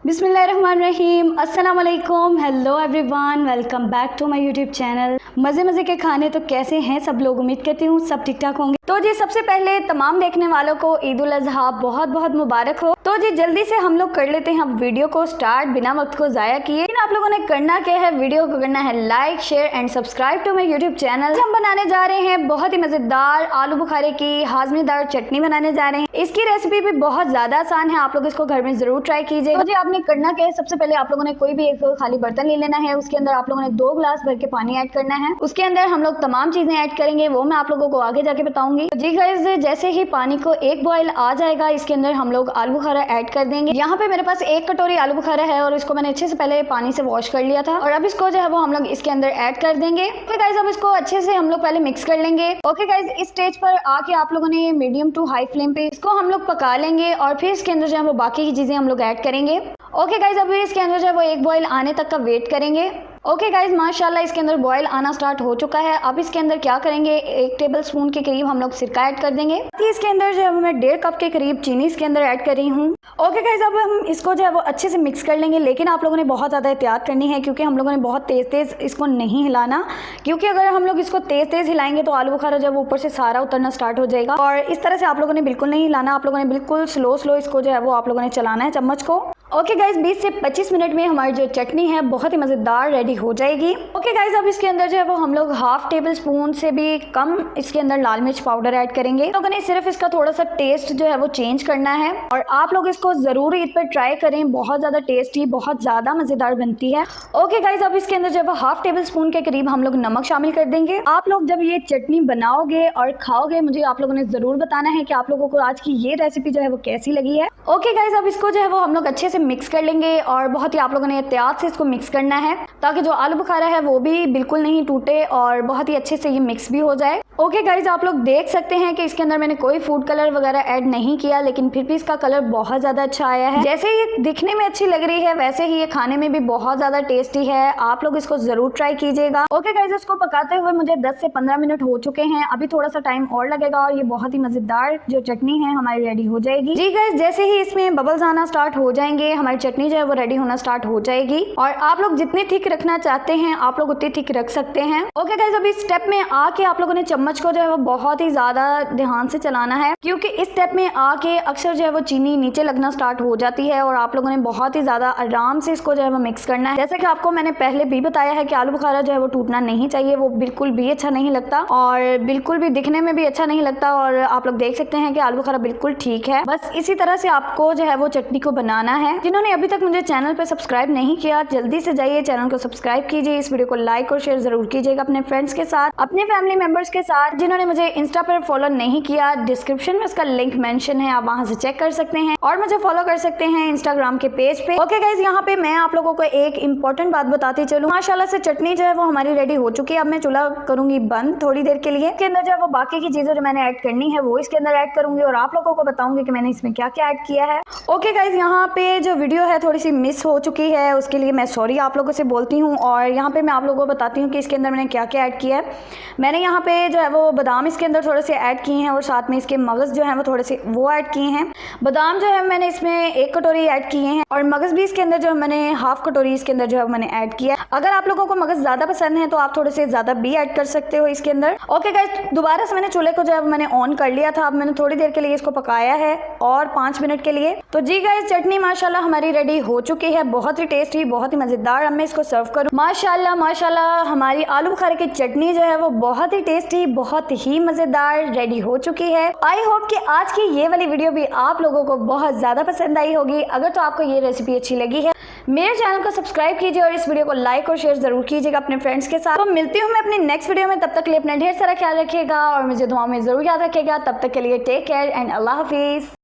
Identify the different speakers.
Speaker 1: बिस्मिल्लाहिर्रहमानिर्रहीम, अस्सलाम वालेकुम, hello everyone, welcome back to my YouTube channel. मज़े के खाने तो कैसे हैं सब लोग, उम्मीद करती हूँ सब ठीक ठाक होंगे। तो जी सबसे पहले तमाम देखने वालों को ईद उल अज़हा बहुत बहुत मुबारक हो। तो जी जल्दी से हम लोग कर लेते हैं अब वीडियो को स्टार्ट बिना वक्त को ज़ाया किए। लेकिन आप लोगों ने करना क्या है, वीडियो को करना है like share and subscribe to my YouTube channel. हम बनाने जा रहे हैं बहुत ही मज़ेदार आलू बुखारे की हाजमेदार चटनी बनाने जा रहे हैं। इसकी रेसिपी भी बहुत ज़्यादा आसान है, आप लोग इसको घर में ज़रूर ट्राई कीजिए। तो जी आपने करना क्या है, सबसे पहले आप लोगों ने कोई भी एक खाली बर्तन ले लेना है, उसके अंदर आप लोगों ने 2 गिलास भर के पानी ऐड करना है। उसके अंदर हम लोग तमाम चीज़ें ऐड करेंगे, वो मैं आप लोगों को आगे जाके बताऊंगी। जी गाइस, जैसे ही पानी को एक बॉयल आ जाएगा, इसके अंदर हम लोग आलू बुखारा ऐड कर देंगे। यहाँ पे मेरे पास 1 कटोरी आलू बुखारा है और इसको मैंने अच्छे से पहले पानी से वॉश कर लिया था और अब इसको जो है वो हम लोग इसके अंदर ऐड कर देंगे। ओके गाइस, अब इसको अच्छे से हम लोग पहले मिक्स कर लेंगे। ओके गाइस, इस स्टेज पर आके आप लोगों ने मीडियम टू हाई फ्लेम पे इसको हम लोग पका लेंगे और फिर इसके अंदर जो है वो बाकी की चीजें हम लोग ऐड करेंगे। ओके गाइस, अभी इसके अंदर जो है वो एक बॉयल आने तक का वेट करेंगे। ओके गाइज, माशाल्लाह इसके अंदर बॉयल आना स्टार्ट हो चुका है। अब इसके अंदर क्या करेंगे, 1 टेबल स्पून के करीब हम लोग सिरका ऐड कर देंगे। इसके अंदर जो है मैं 1.5 कप के करीब चीनी इसके अंदर ऐड कर रही हूँ। ओके गाइज, अब हम इसको जो है वो अच्छे से मिक्स कर लेंगे, लेकिन आप लोगों ने बहुत ज़्यादा एहतियात करनी है क्योंकि हम लोगों ने बहुत तेज़ इसको नहीं हिलाना, क्योंकि अगर हम लोग इसको तेज़ हिलाएंगे तो आलू बुखारा जो है वो ऊपर से सारा उतरना स्टार्ट हो जाएगा। और इस तरह से आप लोगों ने बिल्कुल नहीं हिलाना, आप लोगों ने बिल्कुल स्लो इसको जो है वो आप लोगों ने चलाना है चम्मच को। ओके गाइज, 20 से 25 मिनट में हमारी जो चटनी है बहुत ही मज़ेदार रेडी हो जाएगी। ओके गाइज, अब इसके अंदर जो है वो हम लोग 1/2 टेबल स्पून से भी कम इसके अंदर लाल मिर्च पाउडर ऐड करेंगे। लोगों ने सिर्फ इसका थोड़ा सा टेस्ट जो है वो चेंज करना है और आप लोग इसको ज़रूर ईद पर ट्राई करें, बहुत ज़्यादा टेस्टी, बहुत ज़्यादा मज़ेदार बनती है। ओके गाइज, अब इसके अंदर जो है वो 1/2 टेबल स्पून के करीब हम लोग नमक शामिल कर देंगे। आप लोग जब ये चटनी बनाओगे और खाओगे, मुझे आप लोगों ने ज़रूर बताना है कि आप लोगों को आज की ये रेसिपी जो है वो कैसी लगी है। ओके गाइज, अब इसको जो है वो हम लोग अच्छे से मिक्स कर लेंगे और बहुत ही आप लोगों ने एहतियात से इसको मिक्स करना है ताकि जो आलू बुखारा है वो भी बिल्कुल नहीं टूटे और बहुत ही अच्छे से ये मिक्स भी हो जाए। ओके गाइज, आप लोग देख सकते हैं कि इसके अंदर मैंने कोई फूड कलर वगैरह ऐड नहीं किया, लेकिन फिर भी इसका कलर बहुत ज़्यादा अच्छा आया है। जैसे ये दिखने में अच्छी लग रही है वैसे ही ये खाने में भी बहुत ज़्यादा टेस्टी है, आप लोग इसको ज़रूर ट्राई कीजिएगा। ओके गाइज, इसको पकाते हुए मुझे 10 से 15 मिनट हो चुके हैं, अभी थोड़ा सा टाइम और लगेगा और ये बहुत ही मज़ेदार जो चटनी है हमारी रेडी हो जाएगी। जी गाइज, जैसे ही इसमें बबल्स आना स्टार्ट हो जाएंगे, हमारी चटनी जो है वो रेडी होना स्टार्ट हो जाएगी और आप लोग जितनी थिक रखना चाहते हैं आप लोग उतनी थिक रख सकते हैं। ओके गाइज, अभी इस स्टेप में आके आप लोगों ने चम्मच को जो है वो बहुत ही ज्यादा ध्यान से चलाना है, क्योंकि इस स्टेप में आके अक्सर जो है वो चीनी नीचे लगना स्टार्ट हो जाती है और आप लोगों ने बहुत ही ज्यादा आराम से इसको जो है वो मिक्स करना है। जैसे कि आपको मैंने पहले भी बताया है कि आलू बुखारा जो है वो टूटना नहीं चाहिए, वो बिल्कुल भी अच्छा नहीं लगता और बिल्कुल भी दिखने में भी अच्छा नहीं लगता। और आप लोग देख सकते हैं कि आलू बुखारा बिल्कुल ठीक है। बस इसी तरह से आपको जो है वो चटनी को बनाना है। जिन्होंने अभी तक मुझे चैनल पे सब्सक्राइब नहीं किया, जल्दी से जाइए चैनल को सब्सक्राइब कीजिए, इस वीडियो को लाइक और शेयर जरूर कीजिएगा अपने फ्रेंड्स के साथ, अपने फैमिली मेंबर्स के साथ। जिन्होंने मुझे इंस्टा पर फॉलो नहीं किया, डिस्क्रिप्शन में उसका लिंक मेंशन है, आप वहां से चेक कर सकते हैं और मुझे फॉलो कर सकते हैं इंस्टाग्राम के पेज पे। ओके गाइज, यहाँ पे मैं आप लोगों को एक इंपॉर्टेंट बात बताती चलूं, माशाल्लाह से चटनी जो है वो हमारी रेडी हो चुकी है। अब मैं चूल्हा करूंगी बंद थोड़ी देर के लिए। इसके अंदर जो है वो बाकी की चीजें जो मैंने ऐड करनी है वो इसके अंदर ऐड करूंगी और आप लोगों को बताऊंगी कि मैंने इसमें क्या क्या ऐड किया है। ओके गाइज, यहाँ पे जो वीडियो है थोड़ी सी मिस हो चुकी है, उसके लिए मैं सॉरी आप लोगों से बोलती हूँ। और यहाँ पे मैं आप लोगों को बताती हूँ कि इसके अंदर मैंने क्या क्या ऐड किया है। मैंने यहाँ पे जो है वो बादाम इसके अंदर थोड़े से ऐड किए हैं और साथ में इसके मगज़ जो है वो थोड़े से वो ऐड किए हैं। बादाम जो है मैंने इसमें 1 कटोरी ऐड किए हैं और मगज़ भी इसके अंदर जो मैंने 1/2 कटोरी इसके अंदर जो है मैंने ऐड किया। अगर आप लोगों को मगज़ ज़्यादा पसंद है तो आप थोड़े से ज़्यादा भी ऐड कर सकते हो इसके अंदर। ओके गाइस, दोबारा से मैंने चूल्हे को जो है मैंने ऑन कर लिया था। अब मैंने थोड़ी देर के लिए इसको पकाया है और 5 मिनट के लिए। तो जी गाइस, चटनी माशाल्लाह हमारी रेडी हो चुकी है, बहुत ही टेस्टी, बहुत ही मज़ेदार। अब मैं इसको सर्व करूँ। माशाल्लाह माशाल्लाह हमारी आलू बुखारे की चटनी जो है वो बहुत ही टेस्टी, बहुत ही मज़ेदार रेडी हो चुकी है। आई होप कि आज की ये वाली वीडियो भी आप लोगों को बहुत ज़्यादा पसंद आई होगी। अगर तो आपको ये रेसिपी अच्छी लगी है, मेरे चैनल को सब्सक्राइब कीजिए और इस वीडियो को लाइक और शेयर जरूर कीजिएगा अपने फ्रेंड्स के साथ। तो मिलती हूँ मैं अपनी नेक्स्ट वीडियो में, तब तक के लिए अपना ढेर सारा ख्याल रखिएगा और मुझे दुआ में ज़रूर याद रखिएगा। तब तक के लिए टेक केयर एंड अल्लाह हाफिज़।